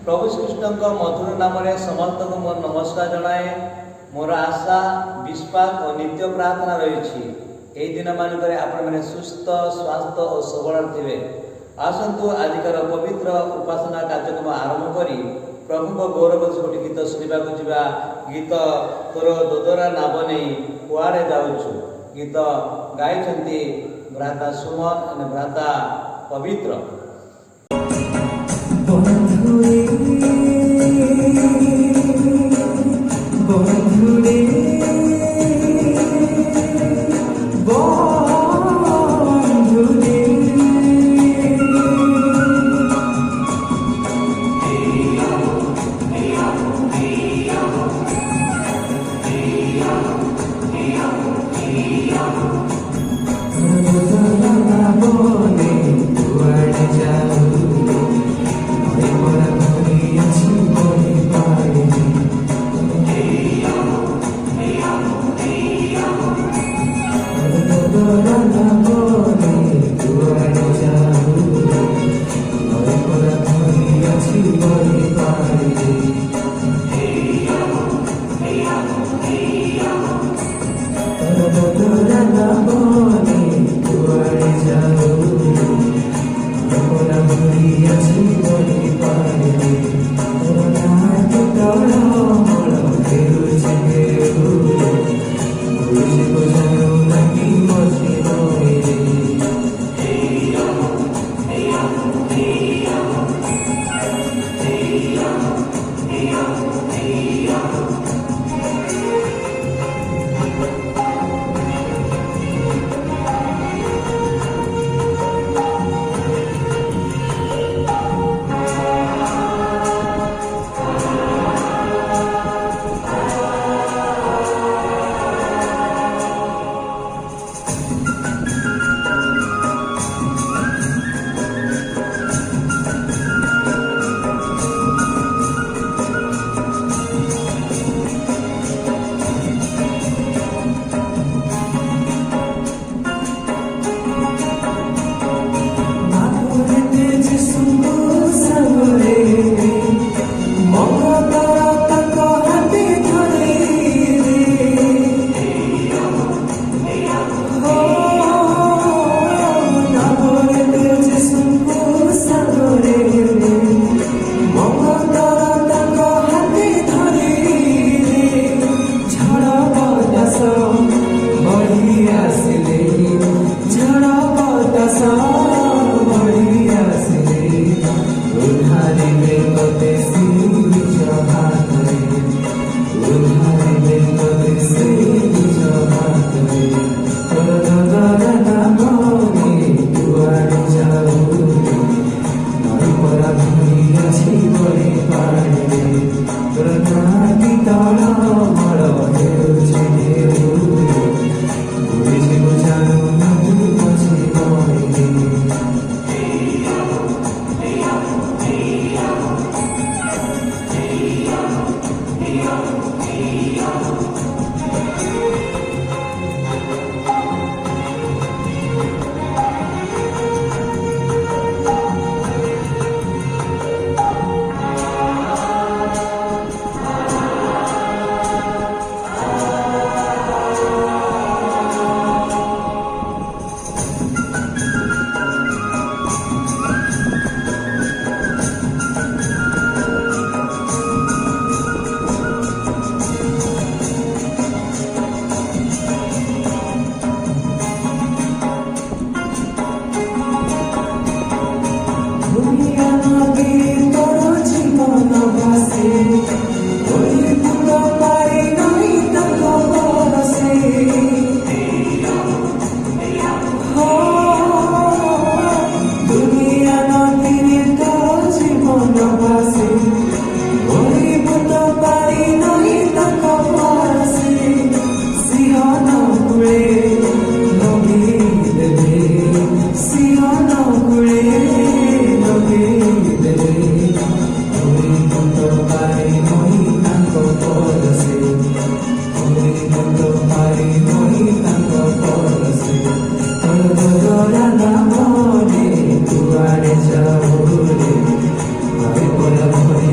प्रभु श्रीकृष्ण मधुर नाम समस्त को मोर नमस्कार जनाए। मोर आशा विश्वास और नित्य प्रार्थना रही दिन मानक आपण मैंने सुस्थ स्वास्थ्य और सबल थे। आसतु आजिकार पवित्र उपासना कार्यक्रम आरंभ करी प्रभु को गौरव गोटे गीत शुणा जा। गीत तोर दोदरा नाव नहीं कुआड़े जाऊँ गीत गाई भ्राता सुमन और भ्राता पवित्र। Thank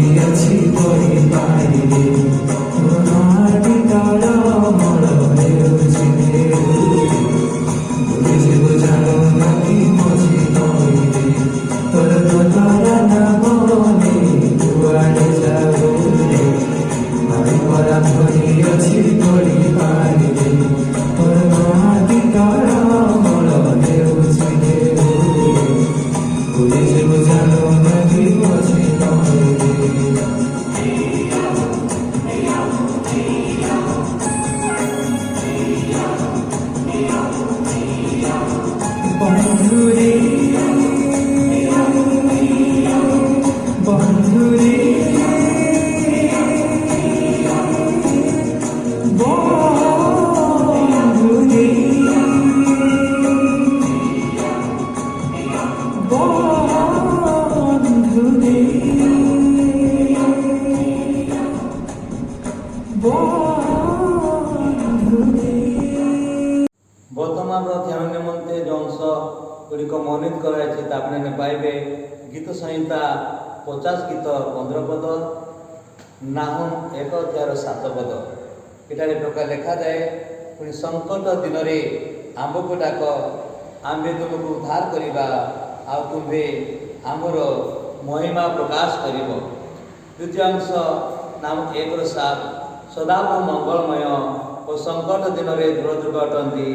you. বন্ধুরে বন্ধুরে। ବର୍ତ୍ତମାନର ଧ୍ୟାନ ନିମନ୍ତେ ଯେଉଁ ଅଂଶ ଗୁଡ଼ିକ ମନୋନୀତ କରାଯାଇଛି ତାପରେ ପାଇବେ ଗୀତ ସଂହିତା 50 ଗୀତ 15 ପଦ, ନାହୁମ 1 ଅଧ୍ୟାୟର 7 ପଦ। ଏଠାରେ ପ୍ରକାର ଲେଖାଯାଏ, ପୁଣି ସଙ୍କଟ ଦିନରେ ଆମ୍ଭକୁ ଡାକ, ଆମ୍ଭେ ତୁମକୁ ଉଦ୍ଧାର କରିବା, ଆଉ ତୁମ୍ଭେ ଆମର ମହିମା ପ୍ରକାଶ କରିବ। ଦ୍ୱିତୀୟ ଅଂଶ ନାମ 1-7, ସଦାପ୍ରଭୁ ମଙ୍ଗଳମୟ ଓ ସଙ୍କଟ ଦିନରେ ଦୂରଦୃଗ ଅଟନ୍ତି,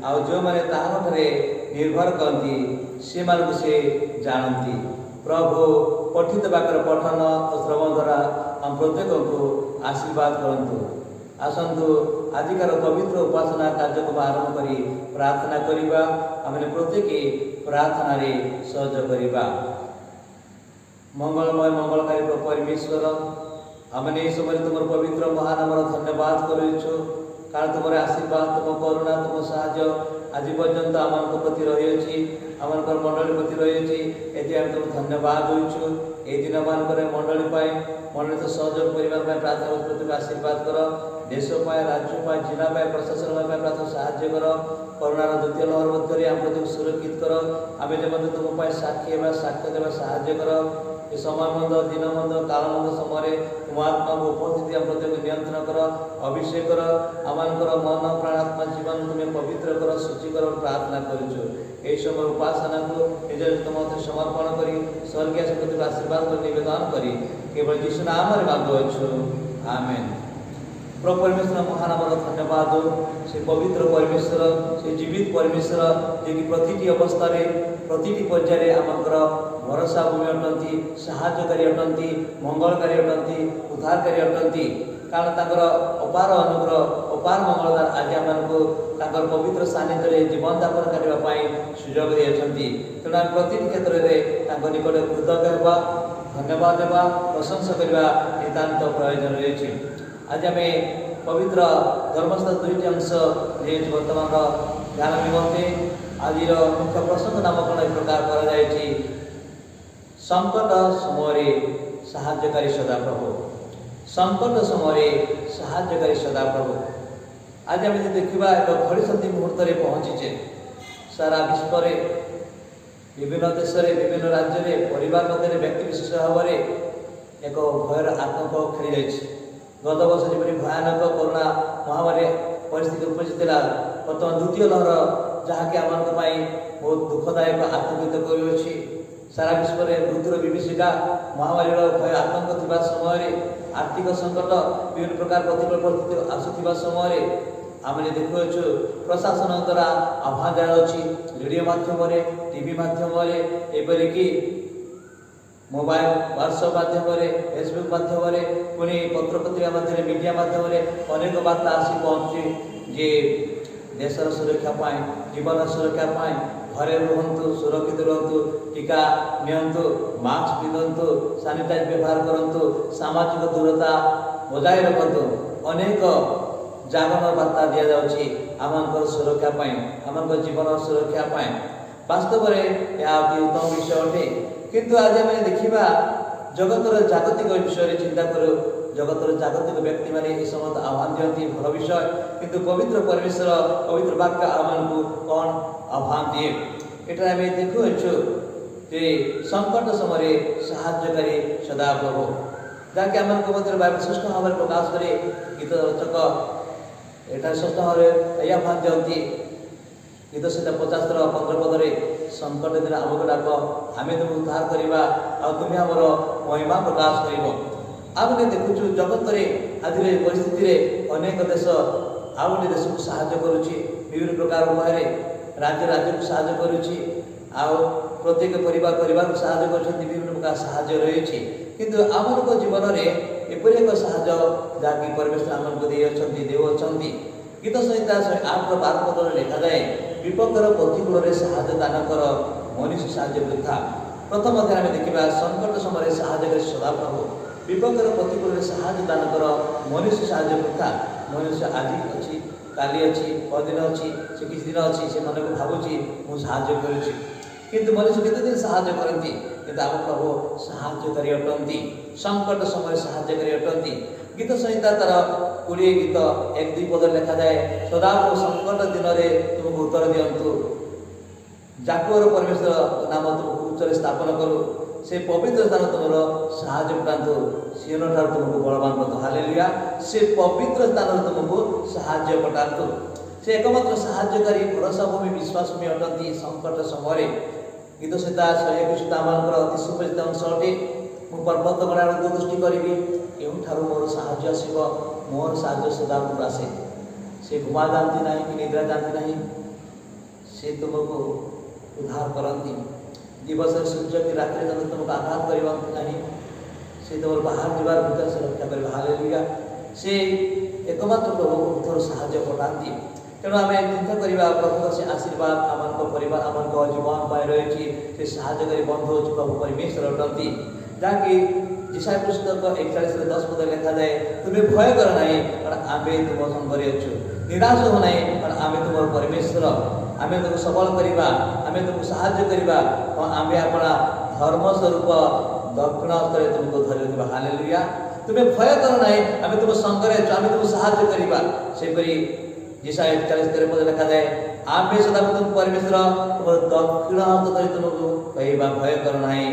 ଆଉ ଯେଉଁମାନେ ତାହାଙ୍କଠାରେ ନିର୍ଭର କରନ୍ତି ସେମାନଙ୍କୁ ସେ ଜାଣନ୍ତି। ପ୍ରଭୁ ପଠିତ ବାକ୍ୟର ପଠନ ଓ ଶ୍ରବଣ ଦ୍ୱାରା ଆମ ପ୍ରତ୍ୟେକଙ୍କୁ ଆଶୀର୍ବାଦ କରନ୍ତୁ। ଆସନ୍ତୁ ଆଜିକାର ପବିତ୍ର ଉପାସନା କାର୍ଯ୍ୟକ୍ରମ ଆରମ୍ଭ କରି ପ୍ରାର୍ଥନା କରିବା। ଆମେ ପ୍ରତ୍ୟେକ ପ୍ରାର୍ଥନାରେ ସହଯୋଗ କରିବା। ମଙ୍ଗଳମୟ ମଙ୍ଗଳକାରୀ ପରମେଶ୍ୱର, ଆମେ ଏହି ସମୟରେ ତୁମର ପବିତ୍ର ମହାନାମର ଧନ୍ୟବାଦ କରୁଛୁ, କାରଣ ତୁମର ଆଶୀର୍ବାଦ, ତୁମ କରୁଣା, ତୁମ ସାହାଯ୍ୟ ଆଜି ପର୍ଯ୍ୟନ୍ତ ଆମମାନଙ୍କ ପ୍ରତି ରହିଅଛି, ଆମମାନଙ୍କର ମଣ୍ଡଳୀ ପ୍ରତି ରହିଅଛି। ଏଥିପାଇଁ ଆମେ ତୁମକୁ ଧନ୍ୟବାଦ ଦେଉଛୁ। ଏହି ଦିନମାନଙ୍କରେ ମଣ୍ଡଳୀ ପାଇଁ, ମଣ୍ଡଳୀ ତ ସହଯୋଗ ପରିବାର ପାଇଁ ପ୍ରାର୍ଥନା ପ୍ରତି ଆଶୀର୍ବାଦ କର। ଦେଶ ପାଇଁ, ରାଜ୍ୟ ପାଇଁ, ଜିଲ୍ଲା ପାଇଁ, ପ୍ରଶାସନ ପାଇଁ ପ୍ରାର୍ଥନା ସାହାଯ୍ୟ କର। କରୋନାର ଦ୍ୱିତୀୟ ଲହର ମଧ୍ୟରେ ଆମ ପ୍ରତି ସୁରକ୍ଷିତ କର। ଆମେ ଯେମିତି ତୁମ ପାଇଁ ସାକ୍ଷୀ ହେବା, ସାକ୍ଷ୍ୟ ଦେବା ସାହାଯ୍ୟ କର। ଏ ସମୟ ମନ୍ଦ, ଦିନ ମନ୍ଦ, କାଳ ମନ୍ଦ ସମୟରେ ତୁମ ଆତ୍ମାକୁ ଉପସ୍ଥିତି ଆମ ପ୍ରତ୍ୟେକ ନିୟନ୍ତ୍ରଣ କର, ଅଭିଷେକ କର। ଆମମାନଙ୍କର ମନ, ପ୍ରାଣ, ଆତ୍ମା, ଜୀବନ ତୁମେ ପବିତ୍ର କର, ଶୁଚି କର ପ୍ରାର୍ଥନା କରୁଛୁ। ଏହି ସମୟ ଉପାସନାକୁ ନିଜ ତୁମ ସମର୍ପଣ କରି ସ୍ୱର୍ଗୀୟ ଶକ୍ତିକୁ ଆଶୀର୍ବାଦ କରି ନିବେଦନ କରି କେବଳ ଯୀଶୁ ନାମରେ ମାଗୁଅଛୁ, ଆମେନ୍। ପ୍ରଭୁ ପରମେଶ୍ୱର ମହାନାମର ଧନ୍ୟବାଦ। ସେ ପବିତ୍ର ପରମେଶ୍ୱର, ସେ ଜୀବିତ ପରମେଶ୍ୱର, ଯିଏକି ପ୍ରତିଟି ଅବସ୍ଥାରେ, ପ୍ରତିଟି ପର୍ଯ୍ୟାୟରେ ଆମଙ୍କର ଭରସା ଭୂମି ଅଟନ୍ତି, ସାହାଯ୍ୟକାରୀ ଅଟନ୍ତି, ମଙ୍ଗଳକାରୀ ଅଟନ୍ତି, ଉଦ୍ଧାରକାରୀ ଅଟନ୍ତି। କାରଣ ତାଙ୍କର ଅପାର ଅନୁଗ୍ରହ, ଅପାର ମଙ୍ଗଳଦାର ଆଜି ଆମମାନଙ୍କୁ ତାଙ୍କର ପବିତ୍ର ସାନ୍ନିଧ୍ୟରେ ଜୀବନଯାପନ କରିବା ପାଇଁ ସୁଯୋଗ ଦେଇଅଛନ୍ତି। ତେଣୁ ଆମେ ପ୍ରତିଟି କ୍ଷେତ୍ରରେ ତାଙ୍କ ନିକଟରେ କୃତଜ୍ଞ ହେବା, ଧନ୍ୟବାଦ ଦେବା, ପ୍ରଶଂସା କରିବା ନିତାନ୍ତ ପ୍ରয়োଜନ ରହିଛି। ଆଜି ଆମେ ପବିତ୍ର ଧର୍ମଶାସ୍ତ୍ର 2ଟି ଅଂଶ ଯେହେତୁ ବର୍ତ୍ତମାନର ଧ୍ୟାନ ନିମନ୍ତେ ଆଜିର ମୁଖ୍ୟ ପ୍ରସଙ୍ଗ ନାମକରଣ ଏ ପ୍ରକାର କରାଯାଇଛି, ସଙ୍କଟ ସମୟରେ ସାହାଯ୍ୟକାରୀ ସଦାପ୍ରଭୁ। ସଙ୍କଟ ସମୟରେ ସାହାଯ୍ୟକାରୀ ସଦାପ୍ରଭୁ। ଆଜି ଆମେ ଯଦି ଦେଖିବା ଏକ ଘଡ଼ିସନ୍ଧି ମୁହୂର୍ତ୍ତରେ ପହଞ୍ଚିଛେ। ସାରା ବିଶ୍ୱରେ, ବିଭିନ୍ନ ଦେଶରେ, ବିଭିନ୍ନ ରାଜ୍ୟରେ, ପରିବାର ମଧ୍ୟରେ, ବ୍ୟକ୍ତିବିଶେଷ ଭାବରେ ଏକ ଭୟର ଆତଙ୍କ ଖେଳିଯାଇଛି। ଗତ ବର୍ଷ ଯେପରି ଭୟାନକ କରୋନା ମହାମାରୀ ପରିସ୍ଥିତି ଉପଜିଥିଲା, ବର୍ତ୍ତମାନ ଦ୍ୱିତୀୟ ଲହର ଯାହାକି ଆମମାନଙ୍କ ପାଇଁ ବହୁତ ଦୁଃଖଦାୟକ, ଆତଙ୍କିତ କରୁଅଛି। ସାରା ବିଶ୍ୱରେ ମୃତ୍ୟୁର ବିଭୀଷିକା, ମହାମାରୀର ଭୟ ଆତଙ୍କ ଥିବା ସମୟରେ, ଆର୍ଥିକ ସଙ୍କଟ, ବିଭିନ୍ନ ପ୍ରକାର ପ୍ରତିକୂଳ ପରିସ୍ଥିତି ଆସୁଥିବା ସମୟରେ ଆମେ ଦେଖୁଅଛୁ ପ୍ରଶାସନ ଦ୍ୱାରା ଆହ୍ୱାନ ଦିଆଯାଉଛି ରେଡ଼ିଓ ମାଧ୍ୟମରେ, ଟିଭି ମାଧ୍ୟମରେ, ଏପରିକି ମୋବାଇଲ, ହ୍ୱାଟ୍ସଆପ୍ ମାଧ୍ୟମରେ, ଫେସବୁକ୍ ମାଧ୍ୟମରେ, ପୁଣି ପତ୍ରପତ୍ରିକା ମାଧ୍ୟମରେ, ମିଡ଼ିଆ ମାଧ୍ୟମରେ ଅନେକ ବାର୍ତ୍ତା ଆସି ପହଞ୍ଚୁଛି ଯେ ଦେଶର ସୁରକ୍ଷା ପାଇଁ, ଜୀବନ ସୁରକ୍ଷା ପାଇଁ ଘରେ ରୁହନ୍ତୁ, ସୁରକ୍ଷିତ ରୁହନ୍ତୁ, ଟିକା ନିଅନ୍ତୁ, ମାସ୍କ ପିନ୍ଧନ୍ତୁ, ସାନିଟାଇଜ୍ ବ୍ୟବହାର କରନ୍ତୁ, ସାମାଜିକ ଦୂରତା ବଜାୟ ରଖନ୍ତୁ। ଅନେକ ଜାଗରଣ ବାର୍ତ୍ତା ଦିଆଯାଉଛି ଆମମାନଙ୍କର ସୁରକ୍ଷା ପାଇଁ, ଆମମାନଙ୍କର ଜୀବନର ସୁରକ୍ଷା ପାଇଁ। ବାସ୍ତବରେ ଏହା ଅତି ଉତ୍ତମ ବିଷୟ ଅଟେ। କିନ୍ତୁ ଆଜି ଆମେ ଦେଖିବା ଜଗତର ଜାଗତିକ ବିଷୟରେ ଚିନ୍ତା କରୁ। ଜଗତର ଜାଗତିକ ବ୍ୟକ୍ତିମାନେ ଏ ସମସ୍ତ ଆହ୍ୱାନ ଦିଅନ୍ତି, ଭଲ ବିଷୟ। କିନ୍ତୁ ପବିତ୍ର ପରମେଶ୍ୱର, ପବିତ୍ର ବାକ୍ୟ ଆମମାନଙ୍କୁ କ'ଣ ଆହ୍ୱାନ ଦିଏ? ଏଠାରେ ଆମେ ଦେଖୁଅଛୁ ଯେ ସଙ୍କଟ ସମୟରେ ସାହାଯ୍ୟକାରୀ ସଦାପ୍ରଭୁ, ଯାହାକି ଆମମାନଙ୍କ ମଧ୍ୟରେ ବାଇବେଲ ସ୍ପଷ୍ଟ ଭାବରେ ପ୍ରକାଶ କରେ। ଗୀତ ରଚକ ଏଠାରେ ସ୍ପଷ୍ଟ ଭାବରେ ଏହି ଆହ୍ୱାନ ଦିଅନ୍ତି। ଗୀତ ସଂହିତା 50-15 ପଦରେ, ସଙ୍କଟ ଦିନ ଆମକୁ ଡାକ, ଆମେ ତୁମକୁ ଉଦ୍ଧାର କରିବା, ଆଉ ତୁମେ ଆମର ମହିମା ପ୍ରକାଶ କରିବ। ଆମେ ଦେଖୁଛୁ ଜଗତରେ ଆଜିର ଏ ପରିସ୍ଥିତିରେ ଅନେକ ଦେଶ ଆଉ ଗୋଟିଏ ଦେଶକୁ ସାହାଯ୍ୟ କରୁଛି ବିଭିନ୍ନ ପ୍ରକାର ଉପାୟରେ। ରାଜ୍ୟ ରାଜ୍ୟକୁ ସାହାଯ୍ୟ କରୁଛି, ଆଉ ପ୍ରତ୍ୟେକ ପରିବାରକୁ ସାହାଯ୍ୟ କରୁଛନ୍ତି, ବିଭିନ୍ନ ପ୍ରକାର ସାହାଯ୍ୟ ରହିଛି। କିନ୍ତୁ ଆମମାନଙ୍କ ଜୀବନରେ ଏପରି ଏକ ସାହାଯ୍ୟ ଯାହାକି ପରମେଶ୍ୱର ଆମମାନଙ୍କୁ ଦେଉଅଛନ୍ତି। ଗୀତ ସଂହିତା 108-12 ପଦରେ ଲେଖାଯାଏ, ବିପଦର ପ୍ରତିକୂଳରେ ସାହାଯ୍ୟ ଦାନ କର, ମନୁଷ୍ୟ ସାହାଯ୍ୟ ବୃଥା। ପ୍ରଥମ ଅଧ୍ୟାୟରେ ଆମେ ଦେଖିବା ସଙ୍କଟ ସମୟରେ ସାହାଯ୍ୟକାରୀ ସଦାପ୍ରଭୁ। ବିପଦର ପ୍ରତିକୂଳରେ ସାହାଯ୍ୟ ଦାନ କର, ମନୁଷ୍ୟ ସାହାଯ୍ୟ ବୃଥା। ମନୁଷ୍ୟ ଆଜି ଅଛି, କାଲି ଅଛି, ପରଦିନ ଅଛି, ସେ କିଛି ଦିନ ଅଛି, ସେ ମନକୁ ଭାବୁଛି ମୁଁ ସାହାଯ୍ୟ କରୁଛି, କିନ୍ତୁ ମନୁଷ୍ୟ କେତେଦିନ ସାହାଯ୍ୟ କରନ୍ତି, କିନ୍ତୁ ଆମ ପ୍ରଭୁ ସାହାଯ୍ୟକାରୀ ଅଟନ୍ତି, ସଂକଟ ସମୟରେ ସାହାଯ୍ୟକାରୀ ଅଟନ୍ତି। ଗୀତ ସଂହିତା ତାର 20 ଗୀତ 1-2 ପଦରେ ଲେଖାଯାଏ, ସଦାପ୍ରଭୁ ସଂକଟ ଦିନରେ ତୁମକୁ ଉତ୍ତର ଦିଅନ୍ତୁ, ଜାକୁର ପରମେଶ୍ୱର ନାମ ତୁମକୁ ଉଚ୍ଚରେ ସ୍ଥାପନ କରୁ, ସେ ପବିତ୍ର ସ୍ଥାନ ତୁମର ସାହାଯ୍ୟ ପଠାନ୍ତୁ, ସିଓନ ଠାରୁ ତୁମକୁ ବଳବାନ କରନ୍ତୁ। ହାଲେଲୁୟା। ସେ ପବିତ୍ର ସ୍ଥାନରେ ତୁମକୁ ସାହାଯ୍ୟ ପଠାନ୍ତୁ। ସେ ଏକମାତ୍ର ସାହାଯ୍ୟକାରୀ, ଭରସା ଭୂମି, ବିଶ୍ୱାସ ଭୂମି ଅଟନ୍ତି ସଂକଟ ସମୟରେ। ଗୀତ ସଂହିତା 121 ଆମମାନଙ୍କର ଅତି ସୁପରିଚିତ ଅଂଶ ଅଟେ। ମୁଁ ପର୍ବତ ଗଣାକୁ ଦୃଷ୍ଟି କରିବି, କେଉଁଠାରୁ ମୋର ସାହାଯ୍ୟ ଆସିବ? ମୋର ସାହାଯ୍ୟ ସଦାପ୍ରଭୁ ଆସେ। ସେ ଘୁମା ଯାଆନ୍ତି ନାହିଁ କି ନିଦ୍ରା ଯାଆନ୍ତି ନାହିଁ, ସେ ତୁମକୁ ଉଦ୍ଧାର କରନ୍ତି। ଦିବସରେ ସୂର୍ଯ୍ୟ କି ରାତିରେ ଚନ୍ଦ୍ର ତୁମକୁ ଆଘାତ କରନ୍ତି ନାହିଁ, ସେ ତୁମର ବାହାର ଯିବାର ଭିତରେ ସେ ରକ୍ଷା କରିବେ। ହାଲେଲୁୟା। ସେ ଏକମାତ୍ର ପ୍ରଭୁ ଉତ୍ତର ସାହାଯ୍ୟ ପଠାନ୍ତି। ତେଣୁ ଆମେ ଚିନ୍ତା କରିବା, ପ୍ରଭୁଙ୍କ ସେ ଆଶୀର୍ବାଦ ଆମମାନଙ୍କ ପରିବାର, ଆମମାନଙ୍କ ଜୀବନ ପାଇଁ ରହିଛି। ସେ ସାହାଯ୍ୟକାରୀ ବନ୍ଧୁ ହେଉଛି ପ୍ରଭୁ ପରମେଶ୍ୱର ଅଟନ୍ତି, ଯାହାକି ଇଶାୟା ପୁସ୍ତକ 41:10 ପଦରେ ଲେଖାଯାଏ, ତୁମେ ଭୟ କର ନାହିଁ, କାରଣ ଆମେ ତୁମ ସଙ୍ଗରେ ଅଛୁ। ନିରାଶ ହୁଅ ନାହିଁ, କାରଣ ଆମେ ତୁମର ପରମେଶ୍ୱର। ଆମେ ତୁମକୁ ସବଳ କରିବା, ଆମେ ତୁମକୁ ସାହାଯ୍ୟ କରିବା, ଆମେ ଆପଣା ଧର୍ମ ସ୍ୱରୂପ ଦକ୍ଷିଣ ହସ୍ତରେ ତୁମକୁ ଧରି ରଖିବା। ହାଲେଲୁୟା। ତୁମେ ଭୟ କର ନାହିଁ, ଆମେ ତୁମ ସଙ୍ଗରେ ଅଛୁ, ଆମେ ତୁମକୁ ସାହାଯ୍ୟ କରିବା। ସେପରି ଇଶାୟା 41:13 ପଦରେ ଲେଖାଯାଏ, ଆମେ ସଦାବେଳେ ତୁମ ପରମେଶ୍ୱର, ତୁମର ଦକ୍ଷିଣ ହସ୍ତ ଧରି ତୁମକୁ କହିବା, ଭୟ କର ନାହିଁ,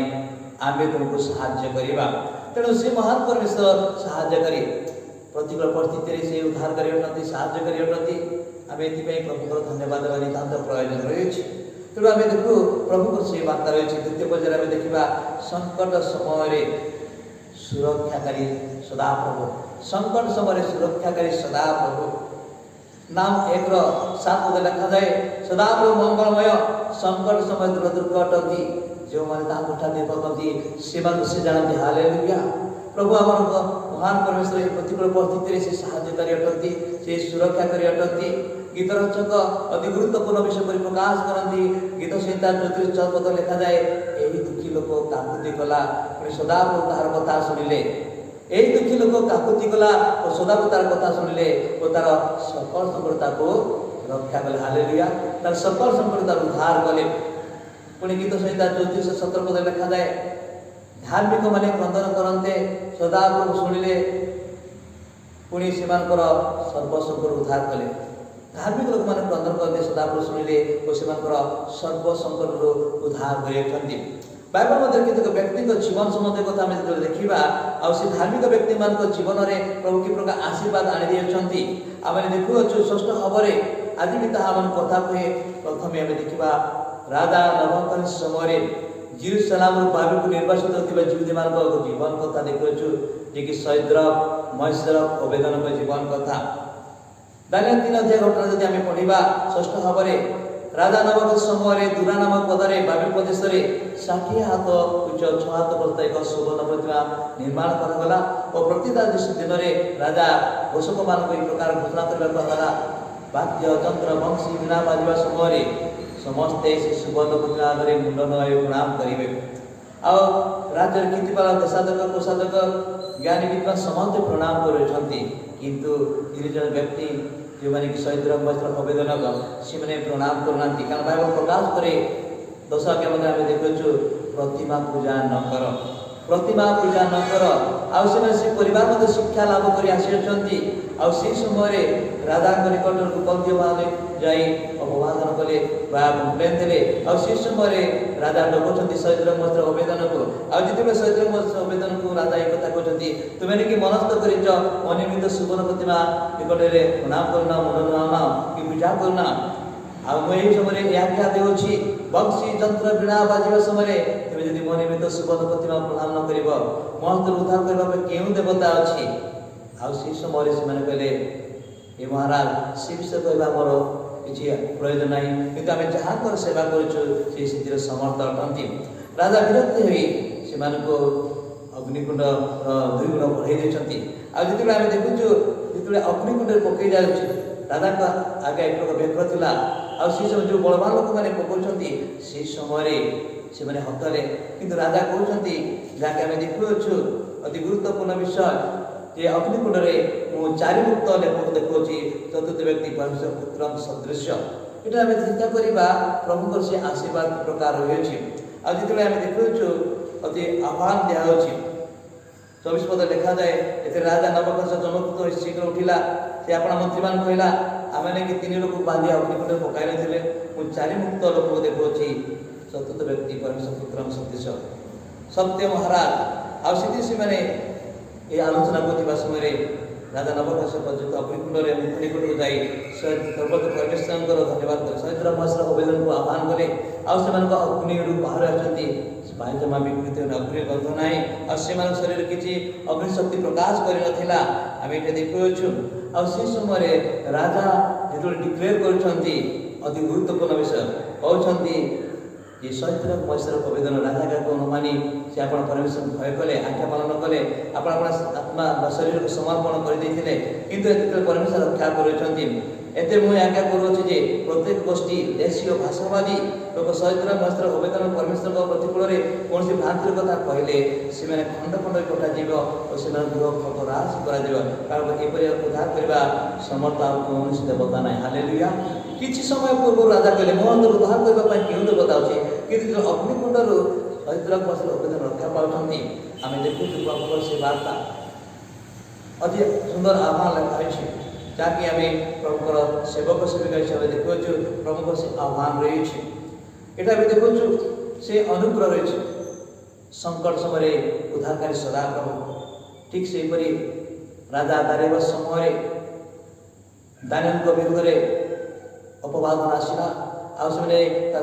ଆମେ ତୁମକୁ ସାହାଯ୍ୟ କରିବା। ତେଣୁ ସେ ମହାନ ପରମେଶ୍ୱର ସାହାଯ୍ୟକାରୀ, ପ୍ରତିକୂଳ ପରିସ୍ଥିତିରେ ସେ ଉଦ୍ଧାରକାରୀ ଅଟନ୍ତି, ସାହାଯ୍ୟକାରୀ ଅଟନ୍ତି। ଆମେ ଏଥିପାଇଁ ପ୍ରଭୁଙ୍କର ଧନ୍ୟବାଦ ଦେବା ନିତାନ୍ତ ପ୍ରয়োଜନ ରହିଛି। ତେଣୁ ଆମେ ଦେଖୁ ପ୍ରଭୁଙ୍କର ସେ ବାର୍ତ୍ତା ରହିଛି। ଦ୍ୱିତୀୟ ପର୍ଯ୍ୟାୟରେ ଆମେ ଦେଖିବା ସଂକଟ ସମୟରେ ସୁରକ୍ଷାକାରୀ ସଦାପ୍ରଭୁ। ସଂକଟ ସମୟରେ ସୁରକ୍ଷାକାରୀ ସଦାପ୍ରଭୁ। ନାମ 1:7 ପଦରେ ଲେଖାଯାଏ, ସଦାପ୍ରଭୁ ମଙ୍ଗଳମୟ, ସଂକଟ ସମୟ ଦୂର ଅଟନ୍ତି, ଯେଉଁମାନେ ତାହାଙ୍କୁ ଠାରୁ ପକାନ୍ତି ସେମାନଙ୍କୁ ସେ ଜାଣନ୍ତି। ହାଲେଲୁୟା। ପ୍ରଭୁ ଆମର ମହାନ ପରମେଶ୍ୱର ଏହି ପ୍ରତିକୂଳ ପରିସ୍ଥିତିରେ ସେ ସାହାଯ୍ୟକାରୀ ଅଟନ୍ତି, ସେ ସୁରକ୍ଷାକାରୀ ଅଟନ୍ତି। ଗୀତ ରଚକ ଅତି ଗୁରୁତ୍ୱପୂର୍ଣ୍ଣ ବିଷୟ କରି ପ୍ରକାଶ କରନ୍ତି। ଗୀତ ସଂହିତା 34:4 ପଦ ଲେଖାଯାଏ, ଏହି ଦୁଃଖୀ ଲୋକ କାକୁତି କଲା, ପୁଣି ସଦାପ୍ରଭୁ ତାହାର କଥା ଶୁଣିଲେ। ଏହି ଦୁଃଖୀ ଲୋକ କାକୁତି କଲା ଓ ସଦାପ୍ରଭୁ ତାର କଥା ଶୁଣିଲେ ଓ ତାର ସକଳ ସଂକଟ ତାକୁ ରକ୍ଷା କଲେ। ହାଲେଲୁୟା। ତାର ସକଳ ସଂକଟ ତାର ଉଦ୍ଧାର କଲେ। ପୁଣି ଗୀତ ସଂହିତା 34:17 ପଦରେ ଲେଖାଯାଏ, ଧାର୍ମିକ ମାନେ କ୍ରନ୍ଦନ କରନ୍ତେ, ସଦାପ୍ରଭୁ ଶୁଣିଲେ, ପୁଣି ସେମାନଙ୍କର ସର୍ବସଂକଟ ଉଦ୍ଧାର କଲେ। ଧାର୍ମିକ ଲୋକମାନେ କ୍ରନ୍ଦନ କରନ୍ତେ, ସଦାପ୍ରଭୁ ଶୁଣିଲେ ଓ ସେମାନଙ୍କର ସର୍ବସଂକଟରୁ ଉଦ୍ଧାର କରିଅଛନ୍ତି। ବାଇବଲ ମଧ୍ୟରେ କେତେକ ବ୍ୟକ୍ତିଙ୍କ ଜୀବନ ସମ୍ବନ୍ଧୀୟ କଥା ଆମେ ଯେତେବେଳେ ଦେଖିବା, ଆଉ ସେ ଧାର୍ମିକ ବ୍ୟକ୍ତିମାନଙ୍କ ଜୀବନରେ ପ୍ରଭୁ କି ପ୍ରକାର ଆଶୀର୍ବାଦ ଆଣିଦେଇଛନ୍ତି ଆମେ ଦେଖୁଅଛୁ। ଷଷ୍ଠ ଭାବରେ ଆଜି ବି ତାହା ଆମ କଥା କୁହେ। ପ୍ରଥମେ ଆମେ ଦେଖିବା ରାଜା ନବକରଙ୍କ ସମୟରେ ଜେରୁସାଲେମରୁ ବାବିଲକୁ ନିର୍ବାସିତ ହୋଇଥିବା ଯୁବତୀମାନଙ୍କ ଜୀବନ କଥା ଦେଖୁଅଛୁ, ଯିଏକି ସୈଦ୍ରକ, ମୈସରକ, ଓବେଦଙ୍କ ଜୀବନ କଥା। ଦାନିଏଲ 3 ଘଟଣା ଯଦି ଆମେ ପଢ଼ିବା, ଷଷ୍ଠ ଭାବରେ ରାଜା ନବକ ସମୟରେ ଦୁରା ନାମକ ପଦରେ ବାବିଲ ପ୍ରଦେଶରେ 60 ହାତ ଉଚ୍ଚ 6 ହାତ ପ୍ରସ୍ତ ଏକ ସୁବର୍ଣ୍ଣ ପ୍ରତିମା ନିର୍ମାଣ କରାଗଲା ଓ ପ୍ରତିଟା ଦିନରେ ରାଜା ଘୋଷକମାନଙ୍କୁ ଏହି ପ୍ରକାର ଘୋଷଣା କରିବାକୁ ହେଲା, ବାଦ୍ୟ ଯନ୍ତ୍ର ବଂଶୀ ବୀଣା ବାଜିବା ସମୟରେ ସମସ୍ତେ ସେ ସୁବର୍ଣ୍ଣ ପ୍ରତିମା ଆଗରେ ମୁଣ୍ଡ ନୁଆଇ ପ୍ରଣାମ କରିବେ। ଆଉ ରାଜ୍ୟର କୀର୍ତ୍ତିପାଳ, ଦେଶାଧକ, କୋଷାଧକ, ଜ୍ଞାନୀ ବିଦ୍ୱାନ ସମସ୍ତେ ପ୍ରଣାମ କରୁଛନ୍ତି, କିନ୍ତୁ 3 ଜଣ ବ୍ୟକ୍ତି ଯେଉଁମାନେ କି ସୈଦ୍ରକ, ମୈସରକ, ଓବେଦନଗ, ସେମାନେ ପ୍ରଣାମ କରୁନାହାନ୍ତି। କାରଣ ବାଇବଲ ପ୍ରକାଶ କରେ 10 ଆଜ୍ଞା ମଧ୍ୟ ଆମେ ଦେଖୁଛୁ, ପ୍ରତିମା ପୂଜା ନ କର, ପ୍ରତିମା ପୂଜା ନ କର। ଆଉ ସେମାନେ ସେ ପରିବାର ମଧ୍ୟ ଶିକ୍ଷା ଲାଭ କରି ଆସିଅଛନ୍ତି। ଆଉ ସେହି ସମୟରେ ରାଜାଙ୍କ ନିକଟକୁ କନ୍ଧୀୟମାନେ ଯାଇ ଅପବାଦନ କଲେ ବା କମ୍ପ୍ଲେନ୍ ଦେଲେ। ଆଉ ସେହି ସମୟରେ ରାଜା ଡକାଉଛନ୍ତି ସୈଦ୍ରକ, ମୈସରକ, ଓବେଦନକୁ। ଆଉ ଯେତେବେଳେ ସୈଦ୍ରକ, ମୈସରକ, ଓବେଦନକୁ ରାଜା ଏ କଥା କହୁଛନ୍ତି, ତୁମେ କି ମନସ୍ଥ କରିଛ ଅନିର୍ମିତ ସୁବର୍ଣ୍ଣ ପ୍ରତିମା ନିକଟରେ ପ୍ରଣାମ କରୁନ, ମୁଣ୍ଡ ନୁଆଉନ କି ପୂଜା କରୁନ। ଆଉ ମୁଁ ଏହି ସମୟରେ ଏ ଆଜ୍ଞା ଦେଉଛି, ବଂଶୀ ଯନ୍ତ୍ର ବୀଣା ବାଜିବା ସମୟରେ ତୁମେ ଯଦି ଅନିର୍ମିତ ସୁବର୍ଣ୍ଣ ପ୍ରତିମା ପ୍ରଣାମ ନ କରିବ, ମୋ ହାତରୁ ଉଦ୍ଧାର କରିବା ପାଇଁ କେଉଁ ଦେବତା ଅଛି? ଆଉ ସେହି ସମୟରେ ସେମାନେ କହିଲେ, ଏ ମହାରାଜ, ସେ ବିଷୟ କହିବା ଆମର କିଛି ପ୍ରୟୋଜନ ନାହିଁ, କିନ୍ତୁ ଆମେ ଯାହାଙ୍କର ସେବା କରୁଛୁ ସେ ସେଥିରେ ସମର୍ଥ ଅଟନ୍ତି। ରାଜା ବିରକ୍ତି ହୋଇ ସେମାନଙ୍କୁ ଅଗ୍ନିକୁଣ୍ଡର 2 ଗୁଣ ବଢ଼େଇ ଦେଇଛନ୍ତି। ଆଉ ଯେତେବେଳେ ଆମେ ଦେଖୁଛୁ, ଯେତେବେଳେ ଅଗ୍ନିକୁଣ୍ଡରେ ପକାଇ ଯାଉଛି, ରାଜାଙ୍କ ଆଗେ ଏକ ପ୍ରକାର ବ୍ୟଗ୍ର ଥିଲା। ଆଉ ସେ ସବୁ ଯେଉଁ ବଳବାନ ଲୋକମାନେ ପକାଉଛନ୍ତି, ସେହି ସମୟରେ ସେମାନେ ହତରେ। କିନ୍ତୁ ରାଜା କହୁଛନ୍ତି, ଯାହାକି ଆମେ ଦେଖୁଅଛୁ ଅତି ଗୁରୁତ୍ୱପୂର୍ଣ୍ଣ ବିଷୟ, ଯେ ଅଗ୍ନିକୁଣ୍ଡରେ ମୁଁ 4 ମୁକ୍ତ ଲେଖକୁ ଦେଖୁଅଛି, ଚତୁର୍ଥ ବ୍ୟକ୍ତି ପରମେଶ୍ୱର ପୁତ୍ରଙ୍କ ସଦୃଶ୍ୟ। এটা আমি চিন্তা করিবা প্রভুଙ୍କର ସେ ଆଶୀର୍ବାଦ ପ୍ରକାର ରହିଅଛି। ଆଉ ଯେତେବେଳେ ଆମେ ଦେଖୁଛୁ ଅତି ଆହ୍ୱାନ ଦିଆହେଉଛି 24 ପଦ ଲେଖାଯାଏ ଏଥିରେ ରାଜା ନବକର୍ଷ ଚମତ୍କୃତ ହୋଇ ଶୀଘ୍ର ଉଠିଲା। ସେ ଆପଣା ମନ୍ତ୍ରୀମାନଙ୍କୁ କହିଲା ଆମେ ନେଇକି 3 ଲୋକକୁ ବାନ୍ଧି ଅଗ୍ନିକୁଣ୍ଡରେ ପକାଇ ନଥିଲେ ମୁଁ 4 ମୁକ୍ତ ଲୋକଙ୍କୁ ଦେଖୁଅଛି ଚତୁର୍ଥ ବ୍ୟକ୍ତି ପରମେଶ୍ୱର ପୁତ୍ର ସଦୃଶ ସତ୍ୟ ମହାରାଜ। ଆଉ ସେଠି ସେମାନେ এই আলোচনা করতে সময় রাজা নবকর্ষ পর্যন্ত অগ্নিকুণ্ডরে মুক্তিকুণ্ডକୁ যাই সর্বত পরমেশ্বরଙ୍କର ଧନ୍ୟବାଦ କଲେ ସହିତ ମହାଶ୍ର ଆବେଦନକୁ ଆହ୍ୱାନ କଲେ। ଆଉ ସେମାନଙ୍କ ଅଗ୍ନିରୁ ବାହାର ଆସନ୍ତି ବାୟୁ ଜମା ବିକୃତ ଅଗ୍ନି ଗନ୍ଧ ନାହିଁ ଆଉ ସେମାନଙ୍କ ଶରୀରରେ କିଛି ଅଗ୍ନି ଶକ୍ତି ପ୍ରକାଶ କରିନଥିଲା। ଆମେ ଏଠି ଦେଖୁଅଛୁ। ଆଉ ସେ ସମୟରେ ରାଜା ଯେତେବେଳେ ଡିକ୍ଲେୟାର କରୁଛନ୍ତି ଅତି ଗୁରୁତ୍ୱପୂର୍ଣ୍ଣ ବିଷୟ କହୁଛନ୍ତି ଯେ ସହିତ ମହେଶ୍ୱର ଆବେଦନ ରାଜା କାହାକୁ ନ ମାନି ସେ ଆପଣ ପରମେଶ୍ୱର ଭୟ କଲେ ଆଜ୍ଞା ପାଳନ କଲେ ଆପଣ ଆପଣ ଆତ୍ମା ବା ଶରୀରକୁ ସମର୍ପଣ କରିଦେଇଥିଲେ କିନ୍ତୁ ଯେତେବେଳେ ପରମେଶ୍ୱର ରକ୍ଷା କରୁଛନ୍ତି ଏତେ ମୁଁ ଆଜ୍ଞା କରୁଅଛି ଯେ ପ୍ରତ୍ୟେକ ଗୋଷ୍ଠୀ ଦେଶୀୟ ଭାଷାବାଦୀ ଲୋକ ସହିତ ମହେଶ୍ୱର ଆବେଦନ ପରମେଶ୍ୱରଙ୍କ ପ୍ରତିକୂଳରେ କୌଣସି ଭ୍ରାନ୍ତିର କଥା କହିଲେ ସେମାନେ ଖଣ୍ଡ ଖଣ୍ଡ କଟାଯିବ ଓ ସେମାନଙ୍କ ଗୃହ ଖତରାସ କରାଯିବ କାରଣ ଏପରି ଉଦ୍ଧାର କରିବା ସମର୍ଥ ଆଉ କୌଣସି ଦେବତା ନାହିଁ। ହାଲେଲୁୟା। କିଛି ସମୟ ପୂର୍ବରୁ ରାଜା କହିଲେ ମୋ ଅନ୍ତର ଉଦ୍ଧାର କରିବା ପାଇଁ କେଉଁ ଦେବତା ଅଛି କିନ୍ତୁ ଯେତେବେଳେ ଅଗ୍ନିକୁଣ୍ଡରୁ ସହିତ ଆବେଦନ ରକ୍ଷା ପାଉଛନ୍ତି ଆମେ ଦେଖୁଛୁ ପ୍ରଭୁଙ୍କର ସେ ବାର୍ତ୍ତା ଅତି ସୁନ୍ଦର ଆହ୍ୱାନ ଲେଖା ହୋଇଛି ଯାହାକି ଆମେ ପ୍ରଭୁଙ୍କର ସେବକ ସେବିକା ହିସାବରେ ଦେଖୁଅଛୁ। ପ୍ରଭୁଙ୍କର ସେ ଆହ୍ୱାନ ରହିଛି ଏଟା ଆମେ ଦେଖୁଛୁ ସେ ଅନୁଗ୍ରହ ରହିଛି ସଂକଟ ସମୟରେ ଉଦ୍ଧାରକାରୀ ସଦା ପ୍ରଭୁ। ଠିକ୍ ସେହିପରି ରାଜା ଦାରିୟସ୍ ସମୟରେ ଦାନିଏଲଙ୍କ ବିରୁଦ୍ଧରେ ଅପବାଦନ ଆସିଲା ଆଉ ସେମାନେ ତା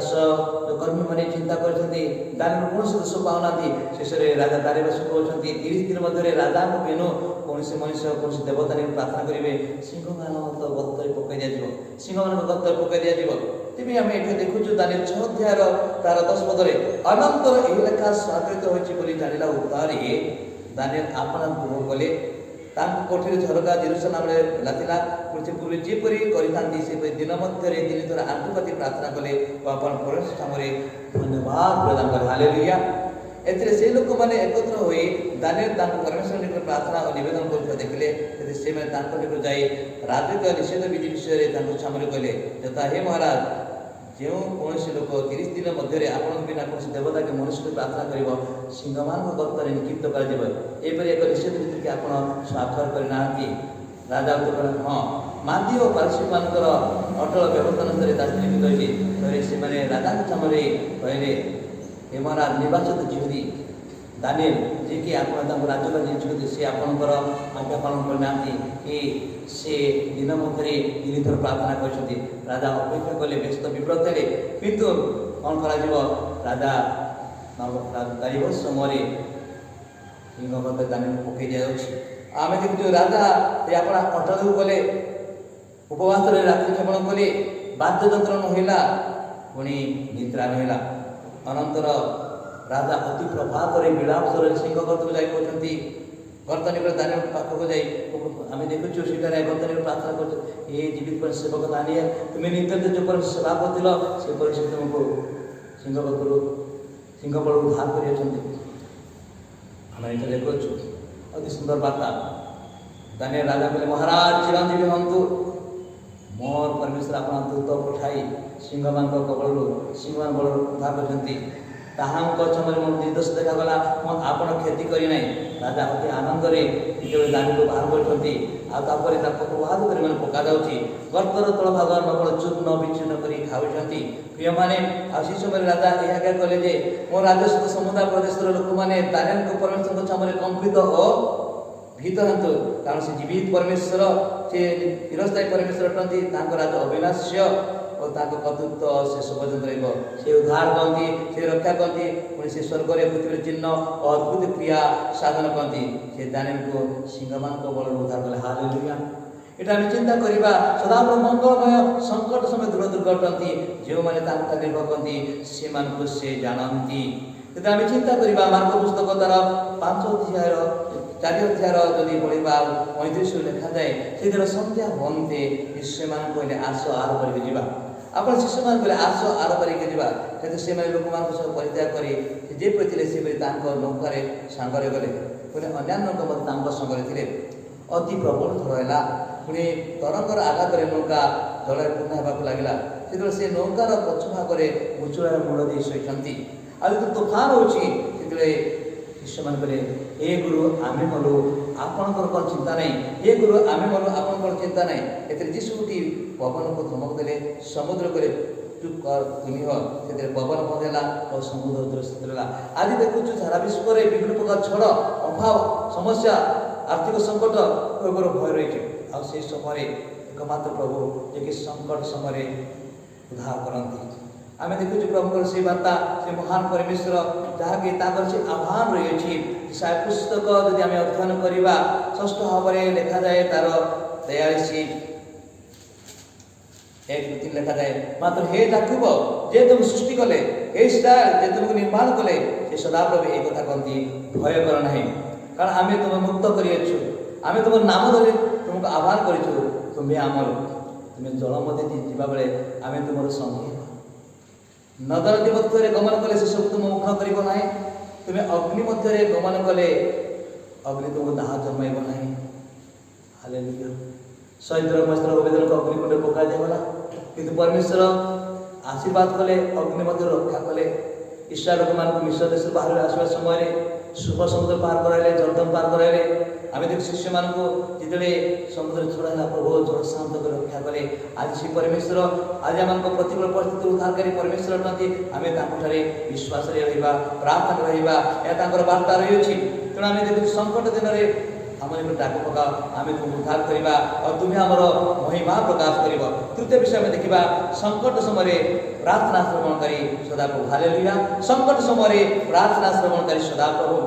କର୍ମୀମାନେ ଚିନ୍ତା କରିଛନ୍ତି ଦାନିଏଲ କୌଣସି ଦୋଷ ପାଉନାହାନ୍ତି। ଶେଷରେ ରାଜା ଦାରିୟସ୍ କହୁଛନ୍ତି 30 ଦିନ ମଧ୍ୟରେ ରାଜାଙ୍କ ବିନୁ କୌଣସି ମଣିଷ କୌଣସି ଦେବତା ନେଇ ପ୍ରାର୍ଥନା କରିବେ ସିଂହମାନଙ୍କ ଗର୍ତ୍ତରେ ପକାଇ ଦିଆଯିବ ସିଂହମାନଙ୍କ ଗର୍ତ୍ତରେ ପକାଇ ଦିଆଯିବ। ତେବେ ଆମେ ଏଠି ଦେଖୁଛୁ ଦାନିଏଲ 6 ଅଧ୍ୟାୟର ତାର 10 ପଦରେ ଅନନ୍ତର ଏହି ଲେଖା ସ୍ୱାକ୍ଷରିତ ହୋଇଛି ବୋଲି ଜାଣିଲା ଉତ୍ତାରେ ଦାନିଏଲ ଆପଣା ଗୃହ କଲେ ତାଙ୍କ କୋଠରୀ ଝରକା ଜେରୁସାଲେମରେ ଲାଗିଥିଲା ପୂର୍ବେ ଯେପରି କରିଥାନ୍ତି ସେପରି ଦିନ ମଧ୍ୟରେ 3 ଥର ଆଣ୍ଠୁପାତି ପ୍ରାର୍ଥନା କଲେ ଓ ଆପଣ ପରମେଶ୍ୱର ସାମରେ ଧନ୍ୟବାଦ ପ୍ରଦାନ କଲେ। ହାଲେଲୁୟା। ଏଥିରେ ସେ ଲୋକମାନେ ଏକତ୍ର ହୋଇ ଦାନିଏଲ ତାଙ୍କ ପରମେଶ୍ୱର ନିକଟରେ ପ୍ରାର୍ଥନା ଓ ନିବେଦନ କରୁଥିବା ଦେଖିଲେ ସେଥିରେ ସେମାନେ ତାଙ୍କ ନିକଟକୁ ଯାଇ ରାଜକୀୟ ନିଷେଧ ବିଧି ବିଷୟରେ ତାଙ୍କ ସାମରେ କହିଲେ ଯଥା ହେ ମହାରାଜ ଯେଉଁ କୌଣସି ଲୋକ 30 ଦିନ ମଧ୍ୟରେ ଆପଣଙ୍କ ବିନା କୌଣସି ଦେବତାকে ମନୁଷ୍ୟକୁ ପ୍ରାର୍ଥନା କରିବ ସିଂହମାନଙ୍କ ଗର୍ତ୍ତରେ ନିକ୍ଷିପ୍ତ କରାଯିବ ଏପରି ଏକ ନିଷେଧ ବିଧିକି ଆପଣ ସ୍ୱାକ୍ଷର କରିନାହାନ୍ତି। ରାଜା ଉତ୍ତର କଲେ ହଁ ମାଦି ଓ ପାରସିକମାନଙ୍କର ଅଟଳ ବ୍ୟବସ୍ଥା ଅନୁସାରେ ତା ସ୍ତ୍ରୀକୁ କହିଛି ପରେ ସେମାନେ ରାଜାଙ୍କ ସାମରେ କହିଲେ ହେ ମହାରାଜ ନିର୍ବାଚିତ ଯିହୁଦୀ ଦାନିଏଲ ଯିଏକି ଆପଣ ତାଙ୍କୁ ରାଜ୍ୟପାଳ ନିଯୁକ୍ତି ସେ ଆପଣଙ୍କର ଆଜ୍ଞା ପାଳନ କରିନାହାନ୍ତି କି ସେ ଦିନ ମଧ୍ୟରେ 3 ଥର ପ୍ରାର୍ଥନା କରିଛନ୍ତି। ରାଜା ଅପେକ୍ଷା କଲେ ବ୍ୟସ୍ତ ବିବ୍ରତ ହେଲେ କିନ୍ତୁ କ'ଣ କରାଯିବ ରାଜା ଦାରିୟସ୍ ସମୟରେ ସିଂହ ଗର୍ତ୍ତରେ ଦାନିଏଲ ପକାଇ ଦିଆଯାଉଛି। ଆମେ ଦେଖୁଛୁ ରାଜା ଆପଣ ଅଟଳକୁ ଗଲେ ଉପବାସରେ ରାତ୍ରି କ୍ଷେପଣ କଲେ ବାଦ୍ୟଯନ୍ତ୍ର ନହେଲା ପୁଣି ନିଦ୍ରା ନହେଲା ଅନନ୍ତର ରାଜା ଅତି ପ୍ରଭାତରେ ବିଳାପ ସ୍ୱରରେ ସିଂହ ଗର୍ତ୍ତକୁ ଯାଇ କହୁଛନ୍ତି ଗର୍ତ୍ତ ନିକଟରେ ଦାନିଏଲ ପାଖକୁ ଯାଇ ଆମେ ଦେଖୁଛୁ ସେଠାରେ ଗର୍ତ୍ତ ନିକଟରେ ପ୍ରାର୍ଥନା କରୁଛୁ ଏ ଜୀବିତ ପରେ ସେବକ ଦାନିଏଲ ତୁମେ ନିର୍ଦ୍ଦୋଷ ଯେପରି ସେବା କରୁଥିଲ ସେପରି ସେ ତୁମକୁ ସିଂହ ଗର୍ତ୍ତରୁ ସିଂହ ବଳକୁ ବାହାର କରିଅଛନ୍ତି। ଆମେ ଏଇଟା ଦେଖୁଛୁ ଅତି ସୁନ୍ଦର ବାର୍ତ୍ତା। ଦାନିଏଲ ରାଜା କହିଲେ ମହାରାଜ ଚିରଞ୍ଜୀବୀ ହୁଅନ୍ତୁ ମୋର ପରମେଶ୍ୱର ଆପଣ ଦୂତ ପଠାଇ ସିଂହମାନଙ୍କ କବଳରୁ ସିଂହମାନ ବଳରୁ ଉଦ୍ଧାର କରିଛନ୍ତି ତାହାଙ୍କ ସମୟରେ ମୋର ନିର୍ଦ୍ଦୋଷ ଦେଖାଗଲା ମୁଁ ଆପଣ କ୍ଷତି କରିନାହିଁ। ରାଜା ଅତି ଆନନ୍ଦରେ ଯେତେବେଳେ ଦାନିଏଲକୁ ବାହାର କରୁଛନ୍ତି ଆଉ ତାପରେ ତାକୁ ପ୍ରଭାତ କରି ମାନେ ପକାଯାଉଛି ଗର୍ତ୍ତର ତଳ ଭାଗ ନକଳ ଚୂର୍ଣ୍ଣ ବିଚ୍ଛିନ୍ନ କରି ଖାଉଛନ୍ତି। ପ୍ରିୟମାନେ ଆଉ ସେ ସମୟରେ ରାଜା ଏହା ଆଜ୍ଞା କଲେ ଯେ ମୋ ରାଜସ୍ୱ ସମୁଦାୟ ପ୍ରଦେଶର ଲୋକମାନେ ଦାନିଏଲଙ୍କ ପରମେଶ୍ୱରଙ୍କ ସାମରେ କମ୍ପିତ ଓ ଭୀତ ହୁଅନ୍ତୁ କାରଣ ସେ ଜୀବିତ ପରମେଶ୍ୱର ସେ ଚିରସ୍ଥାୟୀ ପରମେଶ୍ୱର ଅଟନ୍ତି ତାଙ୍କ ରାଜ ଅବିନାଶ୍ୟ ଓ ତାଙ୍କ କର୍ତ୍ତୃତ୍ୱ ଶେଷ ପର୍ଯ୍ୟନ୍ତ ରହିବ। ସେ ଉଦ୍ଧାର କରନ୍ତି ସେ ରକ୍ଷା କରନ୍ତି ପୁଣି ସେ ସ୍ୱର୍ଗରେ ପୃଥିବୀର ଚିହ୍ନ ଓ ଅଦ୍ଭୁତ କ୍ରିୟା ସାଧନ କରନ୍ତି। ସେ ଦାନିଏଲଙ୍କୁ ସିଂହମାନଙ୍କ ବଳରୁ ଉଦ୍ଧାର କଲେ। ହାଲେଲୁୟା। ଏଟା ଆମେ ଚିନ୍ତା କରିବା ସଦାବେଳେ ମଙ୍ଗଳମୟ ସଂକଟ ସମୟ ଦୂର ଦୂର ଘଟନ୍ତି ଯେଉଁମାନେ ତାଙ୍କ ନିର୍ଭର କରନ୍ତି ସେମାନଙ୍କୁ ସେ ଜାଣନ୍ତି। ଯଦି ଆମେ ଚିନ୍ତା କରିବା ମାର୍କ ପୁସ୍ତକ ତାର 5 ଅଧ୍ୟାୟର 4 ଅଧ୍ୟାୟର ଯଦି ପଢ଼ିବା 35 ଲେଖାଯାଏ ସେଦିନ ସନ୍ଧ୍ୟା ହୁଅନ୍ତେ ଶିଷ୍ୟମାନଙ୍କୁ କହିଲେ ଆସ ଆର ପାରିକି ଯିବା ଆପଣ ଶିଶୁମାନେ କହିଲେ ଆସ ଆର ପାରିକି ଯିବା କିନ୍ତୁ ସେମାନେ ଲୋକମାନଙ୍କ ସହ ପରିତ୍ୟାଗ କରି ଯେପରି ଥିଲେ ସେପରି ତାଙ୍କ ନୌକାରେ ସାଙ୍ଗରେ ଗଲେ ପୁଣି ଅନ୍ୟାନ୍ୟ ଲୋକ ମଧ୍ୟ ତାଙ୍କ ସାଙ୍ଗରେ ଥିଲେ। ଅତି ପ୍ରବଳ ଝଡ଼ ହେଲା ପୁଣି ତରଙ୍ଗର ଆଘାତରେ ନୌକା ଜଳରେ ପୂର୍ଣ୍ଣ ହେବାକୁ ଲାଗିଲା ସେତେବେଳେ ସେ ନୌକାର ପଛ ଭାଗରେ ଉଚ୍ଚଳାରେ ମୁଣ୍ଡ ଦେଇ ଶୋଇଛନ୍ତି। ଆଉ ଯେତେବେଳେ ତୋଫାନ ହେଉଛି ସେତେବେଳେ ଶିଷ୍ୟମାନେ କହିଲେ, ହେ ଗୁରୁ ଆମେ ମଲୁ, ଆପଣଙ୍କର କ'ଣ ଚିନ୍ତା ନାହିଁ? ହେ ଗୁରୁ ଆମେ ମଲୁ, ଆପଣଙ୍କର ଚିନ୍ତା ନାହିଁ। ଏଥିରେ ଯୀଶୁଟି ପବନକୁ ଧମକ ଦେଲେ, ସମୁଦ୍ର କହିଲେ ଚୁପ୍ କର ତୁନି ହ। ସେଥିରେ ପବନ ବନ୍ଦ ହେଲା ଓ ସମୁଦ୍ର ଦୃଶ୍ୟ ହେଲା। ଆଜି ଦେଖୁଛୁ ସାରା ବିଶ୍ୱରେ ବିଭିନ୍ନ ପ୍ରକାର ଝଡ଼, ଅଭାବ, ସମସ୍ୟା, ଆର୍ଥିକ ସଙ୍କଟ ଉପରେ ଭୟ ରହିଛି। ଆଉ ସେହି ସମୟରେ ଏକମାତ୍ର ପ୍ରଭୁ ଯିଏକି ସଙ୍କଟ ସମୟରେ ଉଦ୍ଧାର କରନ୍ତି। ଆମେ ଦେଖୁଛୁ ପ୍ରଭୁଙ୍କର ସେହି ବାର୍ତ୍ତା, ସେ ମହାନ ପରମେଶ୍ୱର ଯାହାକି ତାଙ୍କର ସେ ଆହ୍ୱାନ ରହିଅଛି। ଇସାୟା ପୁସ୍ତକ ଯଦି ଆମେ ଅଧ୍ୟୟନ କରିବା, ଷଷ୍ଠ ଭାବରେ ଲେଖାଯାଏ ତାର 43:1-3 ଲେଖାଯାଏ, ମାତ୍ର ହେ ଯାକୁବ ଯେ ତୁମକୁ ସୃଷ୍ଟି କଲେ, ହେ ଇସ୍ରାଏଲ ଯେ ତୁମକୁ ନିର୍ମାଣ କଲେ, ସେ ସଦାପ୍ରଭୁ ଏହି କଥା କହନ୍ତି, ଭୟ କର ନାହିଁ, କାରଣ ଆମେ ତୁମକୁ ମୁକ୍ତ କରିଅଛୁ। ଆମେ ତୁମ ନାମ ଧରି ତୁମକୁ ଆହ୍ୱାନ କରିଛୁ, ତୁମେ ଆମର। ତୁମେ ଜଳ ମଧ୍ୟ ଯିବା ବେଳେ ଆମେ ତୁମର ସଙ୍ଗୀ ହେବା। ନଦୀ ମଧ୍ୟରେ ଗମନ କଲେ ସେସବୁ ତୁମ ମୁଖ କରିବ ନାହିଁ। ତୁମେ ଅଗ୍ନି ମଧ୍ୟରେ ଗମନ କଲେ ଅଗ୍ନି ତୁମକୁ ଦାହ ଜନ୍ମାଇବ ନାହିଁ। ହାଲେଲୁୟା। ଶହୀଦର ମସ୍ତର ଅବେଦନକୁ ଅଗ୍ନିକୁଣ୍ଡରେ ପକା ଦିଆଗଲା, କିନ୍ତୁ ପରମେଶ୍ୱର ଆଶୀର୍ବାଦ କଲେ, ଅଗ୍ନି ମଧ୍ୟ ରକ୍ଷା କଲେ। ଇସ୍ରାଏଲ ଲୋକମାନଙ୍କୁ ମିଶ୍ର ଦେଶରୁ ବାହାରୁ ଆସିବା ସମୟରେ ସୁଖ ସମୁଦ୍ର ପାର କରାଇଲେ, ଜର୍ଦ୍ଦନ ପାର କରାଇଲେ। ଆମେ ଦେଖୁ ଶିଷ୍ୟମାନଙ୍କୁ ଯେତେବେଳେ ସମୁଦ୍ର ଛଡ଼ା ହେଲା, ପ୍ରଭୁ ଜଳ ଶାନ୍ତ କରି ରକ୍ଷା କଲେ। ଆଜି ସେ ପରମେଶ୍ୱର ଆଜି ଆମମାନଙ୍କ ପ୍ରତିକୂଳ ପରିସ୍ଥିତି ଉଦ୍ଧାରକାରୀ ପରମେଶ୍ୱର ଅଟନ୍ତି। ଆମେ ତାଙ୍କଠାରେ ବିଶ୍ୱାସରେ ରହିବା, ପ୍ରାର୍ଥନା ରହିବା, ଏହା ତାଙ୍କର ବାର୍ତ୍ତା ରହିଅଛି। ତେଣୁ ଆମେ ଦେଖୁଛୁ ସଙ୍କଟ ଦିନରେ ଆମ ଡାକ ପକାଅ, ଆମେ ତୁମକୁ ଉଦ୍ଧାର କରିବା ଆଉ ତୁମେ ଆମର ମହିମା ପ୍ରକାଶ କରିବ। ତୃତୀୟ ବିଷୟ ଆମେ ଦେଖିବା, ସଙ୍କଟ ସମୟରେ ପ୍ରାର୍ଥନା ଶ୍ରବଣକାରୀ ସଦାପ୍ରଭୁ। ହାଲେଲୁୟା। ସଙ୍କଟ ସମୟରେ ପ୍ରାର୍ଥନା ଶ୍ରବଣକାରୀ ସଦାପ୍ରଭୁ।